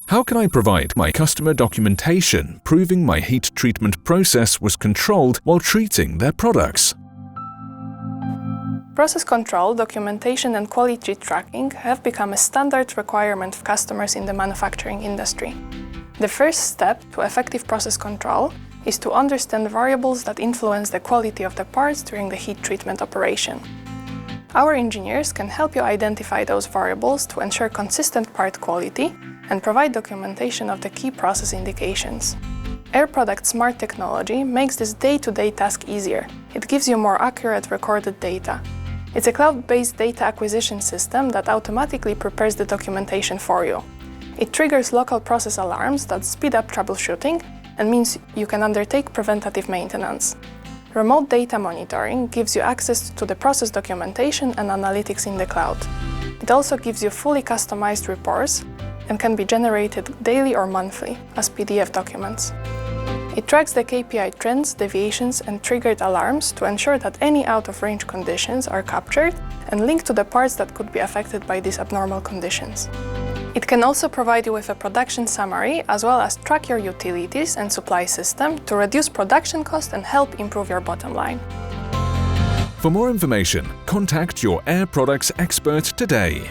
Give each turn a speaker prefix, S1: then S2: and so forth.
S1: How can I provide my customer documentation proving my heat treatment process was controlled while treating their products?
S2: Process control, documentation and quality tracking have become a standard requirement of customers in the manufacturing industry. The first step to effective process control is to understand variables that influence the quality of the parts during the heat treatment operation. Our engineers can help you identify those variables to ensure consistent part quality and provide documentation of the key process indications. Air Product Smart technology makes this day-to-day task easier. It gives you more accurate recorded data. It's a cloud-based data acquisition system that automatically prepares the documentation for you. It triggers local process alarms that speed up troubleshooting and means you can undertake preventative maintenance. Remote data monitoring gives you access to the process documentation and analytics in the cloud. It also gives you fully customized reports and can be generated daily or monthly as PDF documents. It tracks the KPI trends, deviations and triggered alarms to ensure that any out-of-range conditions are captured and linked to the parts that could be affected by these abnormal conditions. It can also provide you with a production summary as well as track your utilities and supply system to reduce production cost and help improve your bottom line.
S1: For more information, contact your Air Products expert today.